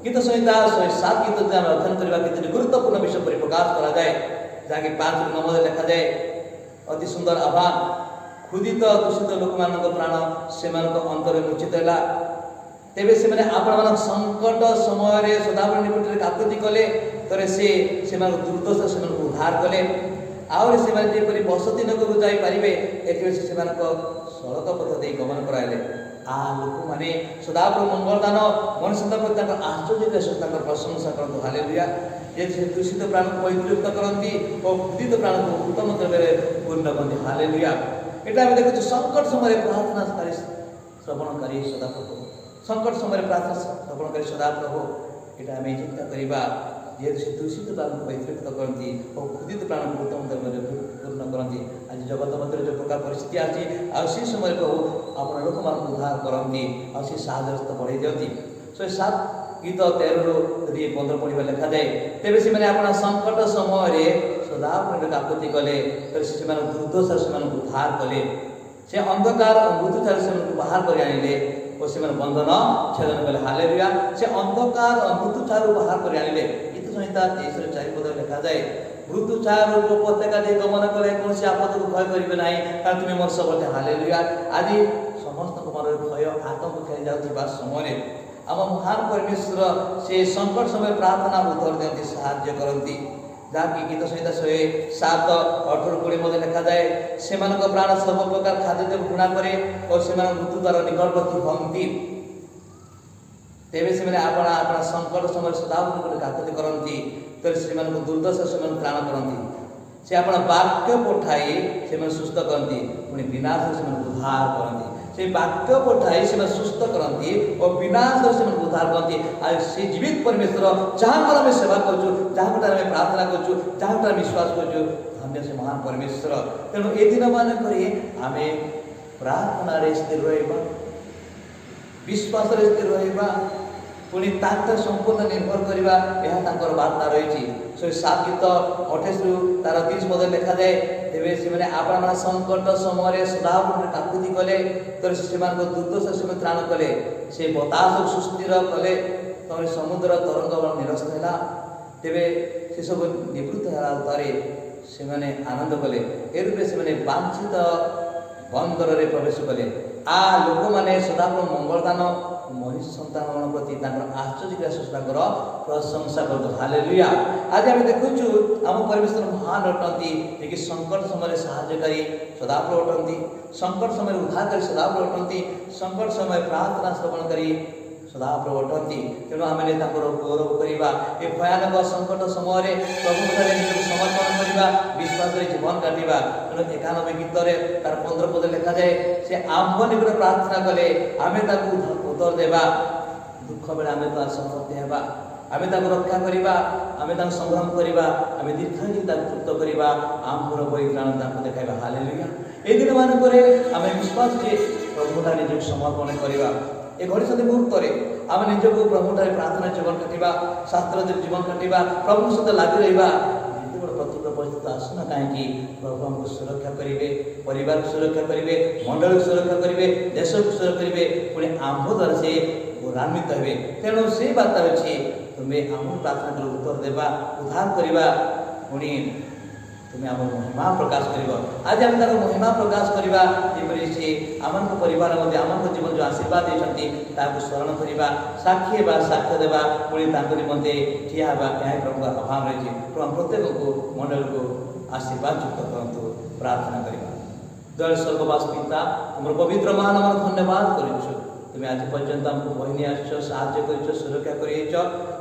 ଗୀତ ସଂହିତା 107 ଗୀତ ଯଦି ଆମେ ଅଧ୍ୟୟନ କରିବା, କେତେଟି ଗୁରୁତ୍ୱପୂର୍ଣ୍ଣ ବିଷୟ ପରି ପ୍ରକାଶ କରାଯାଏ, ଯାହାକି 5-9 ଲେଖାଯାଏ। ଅତି ସୁନ୍ଦର ଆହ୍ୱାନ। କ୍ଷୁଧିତ ଦୂଷିତ ଲୋକମାନଙ୍କ ପ୍ରାଣ ସେମାନଙ୍କ ଅନ୍ତରରେ ମୂର୍ଚ୍ଛିତ ହେଲା। ତେବେ ସେମାନେ ଆପଣମାନଙ୍କ ସଙ୍କଟ ସମୟରେ ସଦାପ୍ରଭୁ ନିକଟରେ କାକୁତି କଲେ, ଥରେ ସେ ସେମାନଙ୍କୁ ଦୁର୍ଦ୍ଦଶା ସେମାନଙ୍କୁ ଉଦ୍ଧାର କଲେ। ଆହୁରି ସେମାନେ ଯେପରି ବସତି ନଗରକୁ ଯାଇପାରିବେ, ଏଥିରେ ସେ ସେମାନଙ୍କ ସଡ଼କ ପଥ ଦେଇ ଗମନ କରାଇଲେ। ଲୋକମାନେ ସଦାପ୍ରଭୁ ମଙ୍ଗଳଦାନ ମନୁଷ୍ୟତା ପ୍ରତି ତାଙ୍କର ଆଶ୍ଚର୍ଯ୍ୟ ତାଙ୍କର ପ୍ରଶଂସା କରନ୍ତୁ। ହାଲେଲୁୟା। ଯେ ସେ ଦୂଷିତ ପ୍ରାଣକୁ ପବିତ୍ରତା କରନ୍ତି ଓ କ୍ଷୁଧିତ ପ୍ରାଣକୁ ଉତ୍ତମ ଦ୍ରବ୍ୟରେ ପୂର୍ଣ୍ଣ କରନ୍ତି। ହାଲେଲୁୟା। এটা ଆମେ ଦେଖୁଛୁ ସଙ୍କଟ ସମୟରେ ପ୍ରାର୍ଥନାକାରୀ ଶ୍ରବଣକାରୀ ସଦାପ୍ରଭୁ। ସଙ୍କଟ ସମୟରେ ପ୍ରାର୍ଥନା ଶ୍ରବଣକାରୀ ସଦାପ୍ରଭୁ। এটা ଆମେ ଚିନ୍ତା କରିବା, ଯେହେତୁ ସେ ଦୂଷିତ ପ୍ରାଣକୁ ପବିତ୍ରତା କରନ୍ତି ଓ କ୍ଷୁଧିତ ପ୍ରାଣକୁ ଉତ୍ତମ ଦ୍ରବ୍ୟରେ ପୂର୍ଣ୍ଣ କରନ୍ତି। ଆଜି ଜଗତ ମଧ୍ୟରେ ଯେଉଁ ପ୍ରକାର ପରିସ୍ଥିତି ଅଛି, ଆଉ ସେ ସମୟରେ ପ୍ରଭୁ ଆପଣ ଲୋକମାନଙ୍କୁ ଉଦ୍ଧାର କରନ୍ତି ଆଉ ସେ ସାହାଯ୍ୟ ହସ୍ତ ବଢ଼େଇ ଦିଅନ୍ତି। 107 ଗୀତ 13-15 ପଢ଼ିବା ଲେଖାଯାଏ, ତେବେ ସେମାନେ ଆପଣ ସଙ୍କଟ ସମୟରେ ସଦାପ୍ରଭୁ କାକୁତି କଲେ, ସେମାନଙ୍କୁ ଦୁର୍ଦ୍ଦଶାରୁ ସେମାନଙ୍କୁ ଉଦ୍ଧାର କଲେ। ସେ ଅନ୍ଧକାର ଓ ମୃତ୍ୟୁଠାରୁ ସେମାନଙ୍କୁ ବାହାର କରି ଆଣିଲେ ଓ ସେମାନେ ବନ୍ଧନ ଛେଦନ କଲେ। ହାଲେଲୁୟା। ସେ ଅନ୍ଧକାର ଓ ମୃତ୍ୟୁଠାରୁ ବାହାର କରି ଆଣିଲେ। ଗୀତ ସଂହିତା 23-4 ଲେଖାଯାଏ, ମୃତ୍ୟୁ ଛାୟାର ଉପତ୍ୟକା ଦେଇ ଗମନ କଲେ କୌଣସି ଆପଦକୁ ଭୟ କରିବେ ନାହିଁ, କାରଣ ତୁମେ ମୋର ସବଳ। ହାଲେଲୁୟା। ଆଜି ସମସ୍ତଙ୍କ ମନରେ ଭୟ ଆତଙ୍କ ଖେଳି ଯାଉଥିବା ସମୟରେ ଆମ ମହାନ ପରମେଶ୍ୱର ସେ ସଙ୍କଟ ସମୟରେ ପ୍ରାର୍ଥନା ଉତ୍ତର ଦିଅନ୍ତି, ସାହାଯ୍ୟ କରନ୍ତି। ଯାହାକି ଗୀତ ସଂହିତା 107:18-20 ମଧ୍ୟ ଲେଖାଯାଏ, ସେମାନଙ୍କ ପ୍ରାଣ ସବୁ ପ୍ରକାର ଖାଦ୍ୟକୁ ଘୃଣା କରେ ଓ ସେମାନଙ୍କ ମୃତ୍ୟୁ ଦ୍ୱାରା ନିକଟବର୍ତ୍ତୀ ହୁଅନ୍ତି। ତେବେ ସେମାନେ ଆପଣ ସଙ୍କଟ ସମୟରେ ସଦାପ୍ରଭୁ କାକୁତି କରନ୍ତି, ତେବେ ସେମାନଙ୍କୁ ଦୁର୍ଦ୍ଦଶା ସେମାନଙ୍କୁ ତ୍ରାଣ କରନ୍ତି। ସେ ଆପଣ ବାକ୍ୟ ପଠାଇ ସେମାନେ ସୁସ୍ଥ କରନ୍ତି, ପୁଣି ବିନାଶରେ ସେମାନଙ୍କୁ ଉଦ୍ଧାର କରନ୍ତି। ସେ ବାକ୍ୟ ପଠାଇ ସେମାନେ ସୁସ୍ଥ କରନ୍ତି ଓ ବିନାଶରେ ସେମାନଙ୍କୁ ଉଦ୍ଧାର କରନ୍ତି। ଆଉ ସେ ଜୀବିତ ପରମେଶ୍ୱର ଯାହାଙ୍କର ଆମେ ସେବା କରୁଛୁ, ଯାହାଙ୍କଠାରେ ଆମେ ପ୍ରାର୍ଥନା କରୁଛୁ, ଯାହାଙ୍କଠାରେ ଆମେ ବିଶ୍ୱାସ କରୁଛୁ, ଧନ୍ୟ ସେ ମହାନ ପରମେଶ୍ୱର। ତେଣୁ ଏ ଦିନମାନଙ୍କରେ ଆମେ ପ୍ରାର୍ଥନାରେ ସ୍ଥିର ରହିବା, ବିଶ୍ୱାସରେ ସ୍ଥିର ରହିବା, ପୁଣି ତାଙ୍କର ସମ୍ପୂର୍ଣ୍ଣ ନିର୍ଭର କରିବା, ଏହା ତାଙ୍କର ବାର୍ତ୍ତା ରହିଛି। 107 ଗୀତ 28-30 ଲେଖାଯାଏ, ତେବେ ସେମାନେ ଆପଣମାନେ ସଙ୍କଟ ସମୟରେ ସଦାପ୍ରଭୁ କାକୁତି କଲେ, ତେବେ ସେମାନଙ୍କ ଦୁର୍ଦ୍ଦଶା ସେମାନେ ତ୍ରାଣ କଲେ। ସେ ବତାସକୁ ସୁସ୍ଥିର କଲେ, ତମେ ସମୁଦ୍ର ତରଙ୍ଗ ନିରସ୍ତ ହେଲା। ତେବେ ସେସବୁ ନିବୃତ୍ତ ହେଲା ପରେ ସେମାନେ ଆନନ୍ଦ କଲେ। ଏ ରୂପେ ସେମାନେ ବାଞ୍ଛିତ ବନ୍ଦରରେ ପ୍ରବେଶ କଲେ। ଲୋକମାନେ ସଦାପ୍ରଭୁ ମଙ୍ଗଳଦାନ ମଣିଷ ସନ୍ତାନମାନଙ୍କ ପ୍ରତି ତାଙ୍କର ଆଶ୍ଚର୍ଯ୍ୟ ତାଙ୍କର ପ୍ରଶଂସା କରନ୍ତୁ। ହାଲେଲୁୟା। ଆଜି ଆମେ ଦେଖୁଛୁ ଆମ ପରମେଶ୍ୱର ମହାନ ଅଟନ୍ତି, ଯିଏକି ସଙ୍କଟ ସମୟରେ ସାହାଯ୍ୟକାରୀ ସଦାପ୍ରଭୁ ଅଟନ୍ତି, ସଙ୍କଟ ସମୟରେ ଉଦ୍ଧାରକାରୀ ସଦାପ୍ରଭୁ ଅଟନ୍ତି, ସଙ୍କଟ ସମୟରେ ପ୍ରାର୍ଥନା ଶ୍ରବଣକାରୀ ସଦାପ୍ରଭୁ ଅଟନ୍ତି। ତେଣୁ ଆମେ ତାଙ୍କର ଗୌରବ କରିବା। ଏ ଭୟାନକ ସଙ୍କଟ ସମୟରେ ପ୍ରଭୁଠାରେ ନିଜକୁ ସମର୍ପଣ କରିବା, ବିଶ୍ୱାସରେ ଜୀବନ କାଟିବା। ତେଣୁ 91 ଗୀତରେ ତାର 15 ପଦ ଲେଖାଯାଏ, ସେ ଆମ୍ଭ ନିକଟରେ ପ୍ରାର୍ଥନା କଲେ ଆମେ ତାକୁ ଉତ୍ତର ଦେବା। ଦୁଃଖ ବେଳେ ଆମେ ତାର ସମର୍ଥି ହେବା, ଆମେ ତାକୁ ରକ୍ଷା କରିବା, ଆମେ ତାକୁ ସଂଗ୍ରାମ କରିବା, ଆମେ ଦୀର୍ଘାୟୁ ତାକୁ ତୃପ୍ତ କରିବା, ଆମ୍ଭର ପରିତ୍ରାଣ ତାଙ୍କୁ ଦେଖାଇବା। ହାଲେଲୁୟା। এই ଦିନମାନଙ୍କରେ ଆମେ ବିଶ୍ୱାସ ଯେ ପ୍ରଭୁଠାରେ ନିଜକୁ ସମର୍ପଣ କରିବା। ଏ ଘଡ଼ିସନ୍ଧି ମୁହୂର୍ତ୍ତରେ ଆମେ ନିଜକୁ ପ୍ରଭୁଠାରେ ପ୍ରାର୍ଥନା ଜୀବନ କାଟିବା, ଶାସ୍ତ୍ରରେ ଜୀବନ କାଟିବା, ପ୍ରଭୁଙ୍କ ସହିତ ଲାଗି ରହିବା। ଯେତେ ବଡ଼ ପ୍ରତିକୂଳ ପରିସ୍ଥିତି ଆସୁନା କାହିଁକି, ପ୍ରଭୁ ଆମକୁ ସୁରକ୍ଷା କରିବେ, ପରିବାରକୁ ସୁରକ୍ଷା କରିବେ, ମଣ୍ଡଳୀକୁ ସୁରକ୍ଷା କରିବେ, ଦେଶକୁ ସୁରକ୍ଷା କରିବେ, ପୁଣି ଆମ୍ଭ ଦ୍ୱାରା ସେ ଗୌରବାନ୍ୱିତ ହେବେ। ତେଣୁ ସେଇ ବାର୍ତ୍ତା ଅଛି, ତୁମେ ଆମ ପ୍ରାର୍ଥନା କରି ଉତ୍ତର ଦେବା, ଉଦ୍ଧାର କରିବା, ପୁଣି ତୁମେ ଆମ ମହିମା ପ୍ରକାଶ କରିବ। ଆଜି ଆମେ ତାର ମହିମା ପ୍ରକାଶ କରିବା, ଯେପରି ସେ ଆମଙ୍କ ପରିବାର ମଧ୍ୟ ଆମଙ୍କ ଜୀବନ ଯେଉଁ ଆଶୀର୍ବାଦ ଦେଇଛନ୍ତି ତାହାକୁ ସ୍ମରଣ କରିବା, ସାକ୍ଷୀ ହେବା, ସାକ୍ଷ୍ୟ ଦେବା, ପୁଣି ତାଙ୍କ ନିମନ୍ତେ ଠିଆ ହେବା। ଏହା ପ୍ରଭୁଙ୍କ ଆହ୍ୱାନ ରହିଛି। ପ୍ରଭୁ ପ୍ରତ୍ୟେକଙ୍କୁ ମଣ୍ଡଳକୁ ଆଶୀର୍ବାଦ ଯୁକ୍ତ କରନ୍ତୁ। ପ୍ରାର୍ଥନା କରିବା। ଦୟାଳୁ ସ୍ୱର୍ଗବାସ ପିତା, ତୁମର ପବିତ୍ର ମହାନ ଆମର ଧନ୍ୟବାଦ କରୁଛୁ। তুমি আজ পর্যন্ত আমাকে বহি নিয়ে আসছ, সাহায্য করেছ, সুরক্ষা করিয়েছ।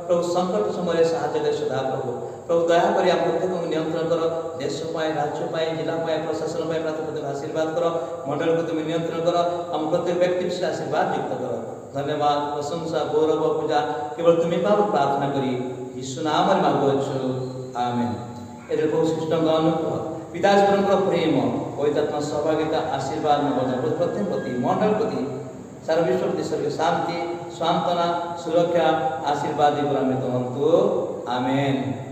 প্রভু সংকট সময় সাহায্য করে সদা প্রভু প্রভু দয়া করে ଆମ ପ୍ରତ୍ୟେକଙ୍କୁ ନିୟନ୍ତ୍ରଣ କର। ଦେଶ ପାଇଁ, ରାଜ୍ୟ ପାଇଁ, ଜିଲ୍ଲା ପାଇଁ, ପ୍ରଶାସନ ପାଇଁ ପ୍ରତ୍ୟେକ ଆଶୀର୍ବାଦ କର। ମଣ୍ଡଳକୁ ତୁମେ ନିୟନ୍ତ୍ରଣ କର। ଆମ ପ୍ରତ୍ୟେକ ବ୍ୟକ୍ତି ବିଷୟରେ ଆଶୀର୍ବାଦ ଯୁକ୍ତ କର। ଧନ୍ୟବାଦ, ପ୍ରଶଂସା, ଗୌରବ, ପୂଜା କେବଳ ତୁମେ ପାବ ପ୍ରାର୍ଥନା କରି ଯୀଶୁ ନାମରେ ମାଗୁଅଛୁ। ଆମେନ୍। ଏଥିରେ ପ୍ରଭୁ ଶ୍ରୀଷ୍ଟଙ୍କ ଅନୁଗ୍ରହ, ପିତା ଈଶ୍ୱରଙ୍କର ପ୍ରେମ, ପବିତ୍ରାତ୍ମା ସହଭାଗିତା, ଆଶୀର୍ବାଦ ପ୍ରତ୍ୟେକ ପ୍ରତି, ମଣ୍ଡଳ ପ୍ରତି, ସାରା ବିଶ୍ୱ ପ୍ରତି ସ୍ୱର୍ଗୀୟ ଶାନ୍ତି, ସାନ୍ତ୍ୱନା, ସୁରକ୍ଷା, ଆଶୀର୍ବାଦ ଗୁରାନ୍ୱିତ ହୁଅନ୍ତୁ। ଆମେନ୍।